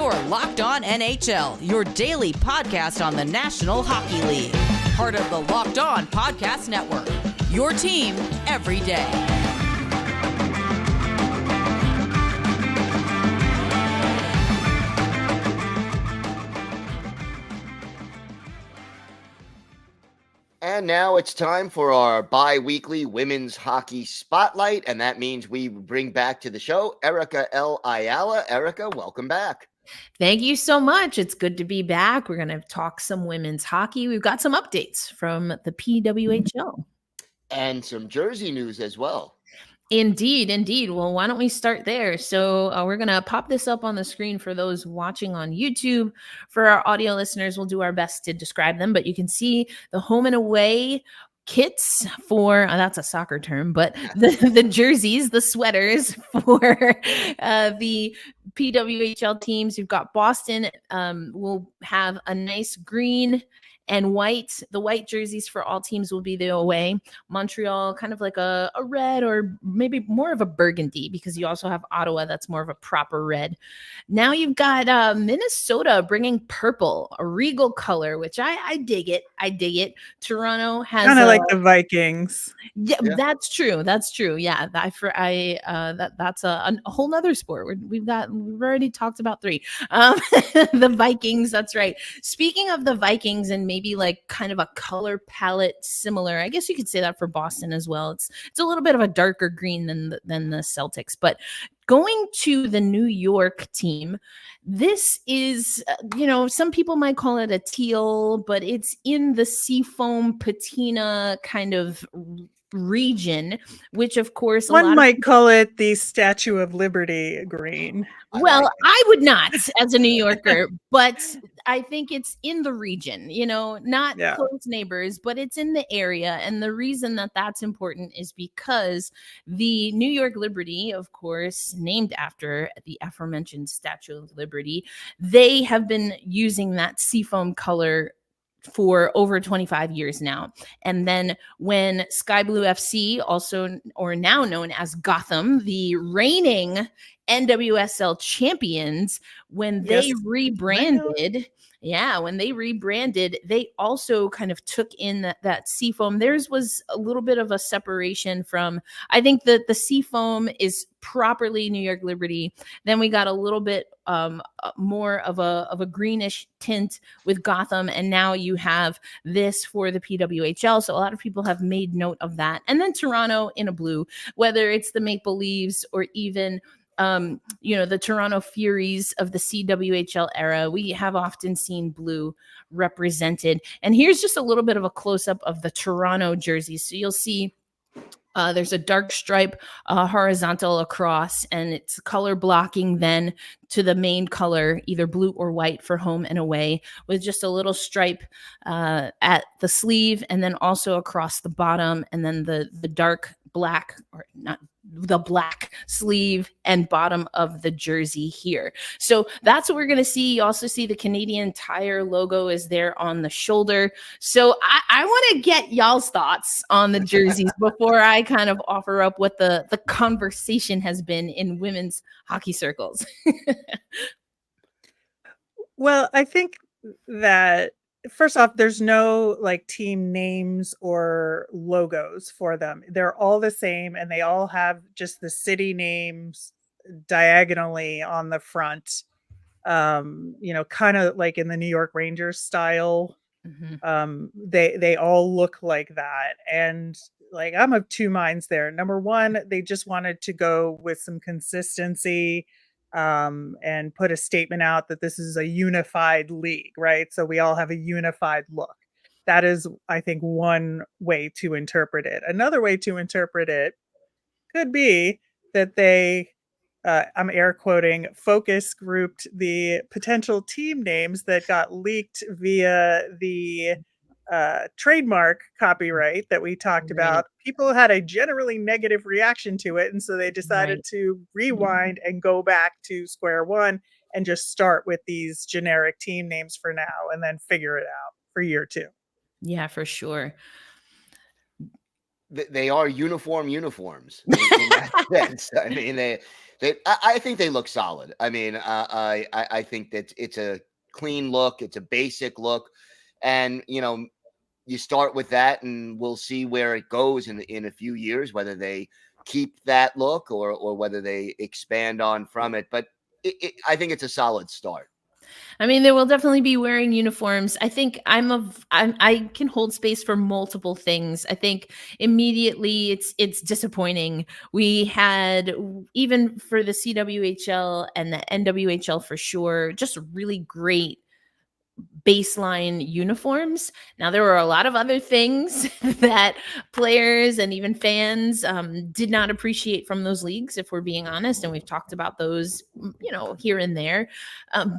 You're Locked On NHL, your daily podcast on the National Hockey League. Part of the Locked On Podcast Network, your team every day. And now it's time for our bi-weekly Women's Hockey Spotlight, and that means we bring back to the show Erica L. Ayala. Erica, welcome back. Thank you so much. It's good to be back. We're going to talk some women's hockey. We've got some updates from the PWHL. And some jersey news as well. Indeed. Well, why don't we start there? So we're going to pop this up on the screen for those watching on YouTube. For our audio listeners, we'll do our best to describe them, but you can see the home and away kits for, that's a soccer term, but the jerseys, the sweaters for the PWHL teams. You've got Boston will have a nice green and white. The white jerseys for all teams will be the away. Montreal, kind of like a red or maybe more of a burgundy, because you also have Ottawa that's more of a proper red. Now you've got Minnesota bringing purple, a regal color, which I dig it. Toronto has kind of like the Vikings. Yeah, that's true. Yeah, that's a whole nother sport. We've already talked about three. The Vikings. That's right. Speaking of the Vikings and maybe like kind of a color palette similar, I guess you could say that for Boston as well. It's a little bit of a darker green than the Celtics, but going to the New York team, this is, some people might call it a teal, but it's in the seafoam patina kind of region, which of course one might call it the Statue of Liberty green. Well, I would not as a New Yorker, but I think it's in the region, not close neighbors, but it's in the area. And the reason that that's important is because the New York Liberty, of course, named after the aforementioned Statue of Liberty, they have been using that seafoam color for over 25 years now. And then when Sky Blue FC, also or now known as Gotham, the reigning NWSL champions, when they rebranded, they also kind of took in that seafoam. Theirs was a little bit of a separation from, I think that the seafoam is properly New York Liberty. Then we got a little bit more of a greenish tint with Gotham, and now you have this for the PWHL. So a lot of people have made note of that. And then Toronto in a blue, whether it's the Maple Leafs or even the Toronto Furies of the CWHL era, we have often seen blue represented. And here's just a little bit of a close-up of the Toronto jerseys. So you'll see there's a dark stripe horizontal across, and it's color blocking then to the main color, either blue or white for home and away, with just a little stripe at the sleeve, and then also across the bottom, and then the dark black, or not the black sleeve and bottom of the jersey here. So that's what we're going to see. You also see the Canadian Tire logo is there on the shoulder. So I want to get y'all's thoughts on the jerseys before I kind of offer up what the conversation has been in women's hockey circles. Well, I think that first off, there's no like team names or logos for them. They're all the same, and they all have just the city names diagonally on the front. Kind of like in the New York Rangers style. Mm-hmm. They all look like that. And like, I'm of two minds there. Number one, they just wanted to go with some consistency and put a statement out that this is a unified league, right? So we all have a unified look. That is, I think, one way to interpret it. Another way to interpret it could be that they, I'm air quoting, focus grouped the potential team names that got leaked via the trademark copyright that we talked about. People had a generally negative reaction to it, and so they decided to rewind and go back to square one and just start with these generic team names for now, and then figure it out for year two. Yeah, for sure. they are uniforms in that sense. I mean, I think they look solid. I mean, I think that it's a clean look. It's a basic look. And, you start with that and we'll see where it goes in a few years, whether they keep that look or whether they expand on from it. But I think it's a solid start. I mean, they will definitely be wearing uniforms. I think I can hold space for multiple things. I think immediately it's disappointing. We had, even for the CWHL and the NWHL for sure, just really great baseline uniforms. Now, there were a lot of other things that players and even fans did not appreciate from those leagues, if we're being honest. And we've talked about those, here and there.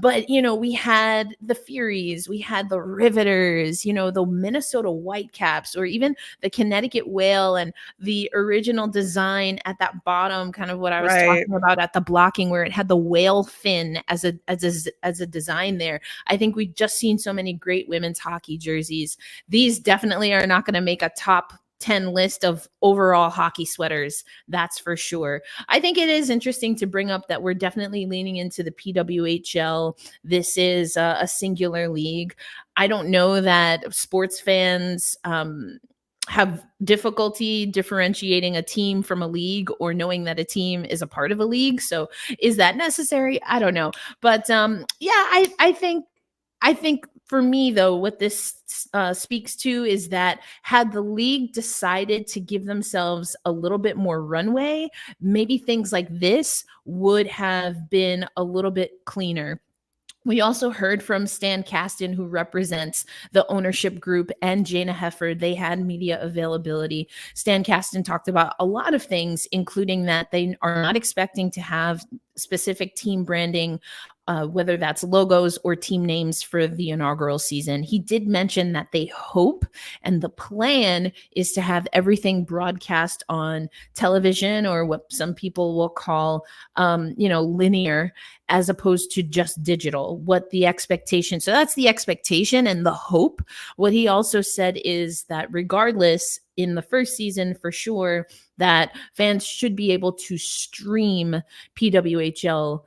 But, we had the Furies, we had the Riveters, the Minnesota Whitecaps, or even the Connecticut Whale, and the original design at that bottom, kind of what I was talking about at the blocking, where it had the whale fin as a design there. I think we've just seen so many great women's hockey jerseys. These definitely are not going to make a top 10 list of overall hockey sweaters. That's for sure. I think it is interesting to bring up that we're definitely leaning into the PWHL. This is a singular league. I don't know that sports fans have difficulty differentiating a team from a league, or knowing that a team is a part of a league. So is that necessary? I don't know. But I think for me, though, what this speaks to is that had the league decided to give themselves a little bit more runway, maybe things like this would have been a little bit cleaner. We also heard from Stan Kasten, who represents the ownership group, and Jana Heffer. They had media availability. Stan Kasten talked about a lot of things, including that they are not expecting to have specific team branding, whether that's logos or team names, for the inaugural season. He did mention that they hope, and the plan is to have everything broadcast on television, or what some people will call, linear, as opposed to just digital. What the expectation, so that's the expectation and the hope. What he also said is that regardless, in the first season, for sure, that fans should be able to stream PWHL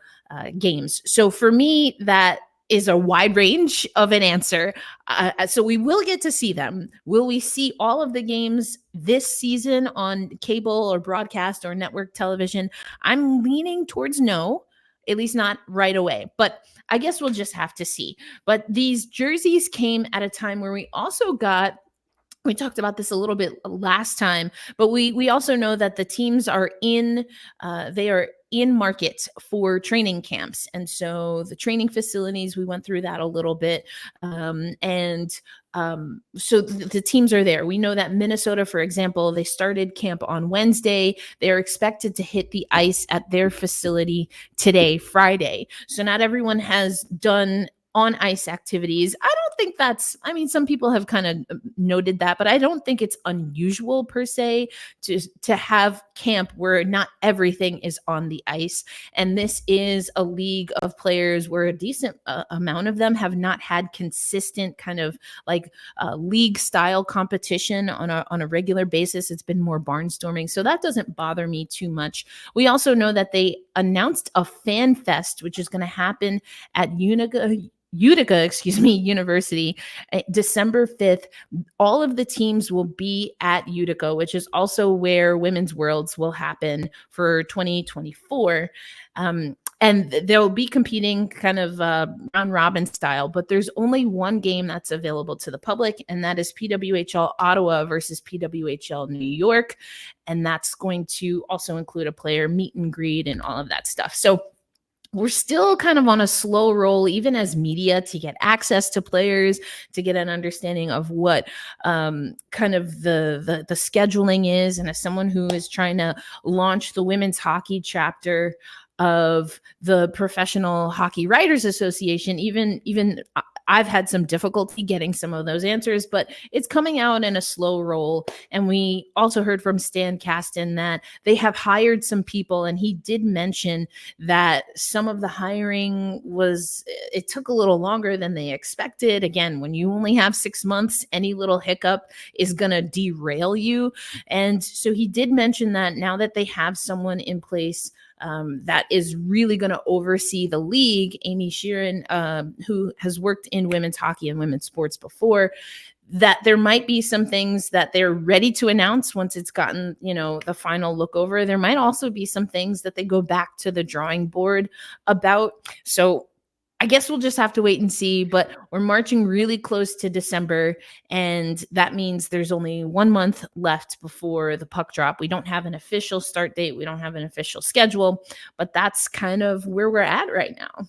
games. So for me, that is a wide range of an answer. So we will get to see them. Will we see all of the games this season on cable or broadcast or network television? I'm leaning towards no, at least not right away. But I guess we'll just have to see. But these jerseys came at a time where we also got, we talked about this a little bit last time, but we also know that the teams are in market for training camps. And so the training facilities, we went through that a little bit. So the teams are there. We know that Minnesota, for example, they started camp on Wednesday. They're expected to hit the ice at their facility today, Friday. So not everyone has done on ice activities. I don't think that's, some people have kind of noted that, but I don't think it's unusual per se to have camp where not everything is on the ice. And this is a league of players where a decent amount of them have not had consistent kind of like league style competition on a regular basis. It's been more barnstorming. So that doesn't bother me too much. We also know that they announced a fan fest, which is going to happen at Utica University, December 5th. All of the teams will be at Utica, which is also where Women's Worlds will happen for 2024. And they'll be competing kind of round robin style, but there's only one game that's available to the public, and that is PWHL Ottawa versus PWHL New York. And that's going to also include a player meet and greet and all of that stuff. So we're still kind of on a slow roll, even as media, to get access to players, to get an understanding of what kind of the scheduling is. And as someone who is trying to launch the women's hockey chapter of the Professional Hockey Writers Association, even I've had some difficulty getting some of those answers, but it's coming out in a slow roll. And we also heard from Stan Kasten that they have hired some people, and he did mention that some of the hiring was it took a little longer than they expected. Again, when you only have 6 months, any little hiccup is going to derail you. And so he did mention that now that they have someone in place that is really going to oversee the league, Amy Sheeran, who has worked in women's hockey and women's sports before, that there might be some things that they're ready to announce once it's gotten, the final look over. There might also be some things that they go back to the drawing board about. So I guess we'll just have to wait and see, but we're marching really close to December, and that means there's only 1 month left before the puck drop. We don't have an official start date. We don't have an official schedule, but that's kind of where we're at right now.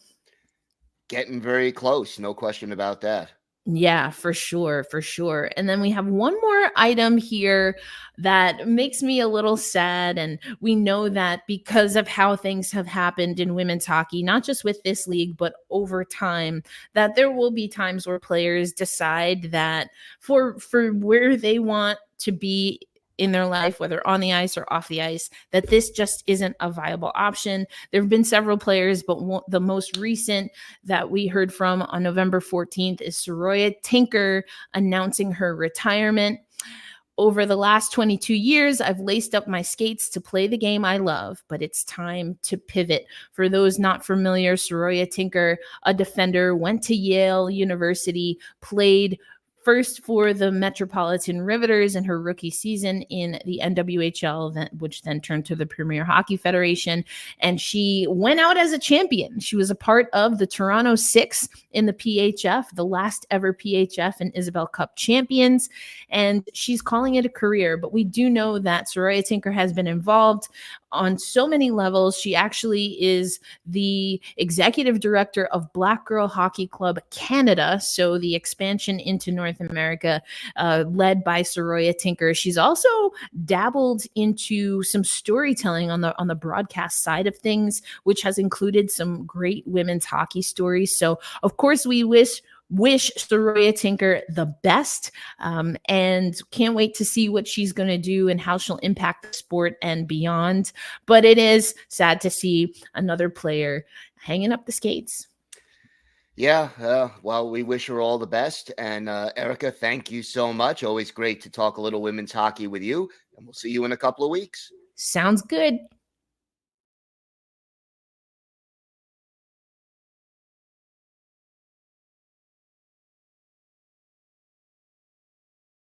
Getting very close. No question about that. Yeah, for sure, for sure. And then we have one more item here that makes me a little sad. And we know that because of how things have happened in women's hockey, not just with this league, but over time, that there will be times where players decide that for where they want to be in their life, whether on the ice or off the ice, that this just isn't a viable option. There have been several players, but the most recent that we heard from on November 14th is Saroya Tinker announcing her retirement. Over the last 22 years, I've laced up my skates to play the game I love, but it's time to pivot. For those not familiar, Saroya Tinker, a defender, went to Yale University, played first for the Metropolitan Riveters in her rookie season in the NWHL, which then turned to the Premier Hockey Federation. And she went out as a champion. She was a part of the Toronto Six in the PHF, the last ever PHF and Isabel Cup champions. And she's calling it a career. But we do know that Saroya Tinker has been involved on so many levels. She actually is the executive director of Black Girl Hockey Club Canada, so the expansion into North America, led by Saroya Tinker. She's also dabbled into some storytelling on the broadcast side of things, which has included some great women's hockey stories. So, of course, we wish Saroya Tinker the best, and can't wait to see what she's going to do and how she'll impact the sport and beyond. But it is sad to see another player hanging up the skates. Yeah, well, we wish her all the best. And Erica, thank you so much. Always great to talk a little women's hockey with you. And we'll see you in a couple of weeks. Sounds good.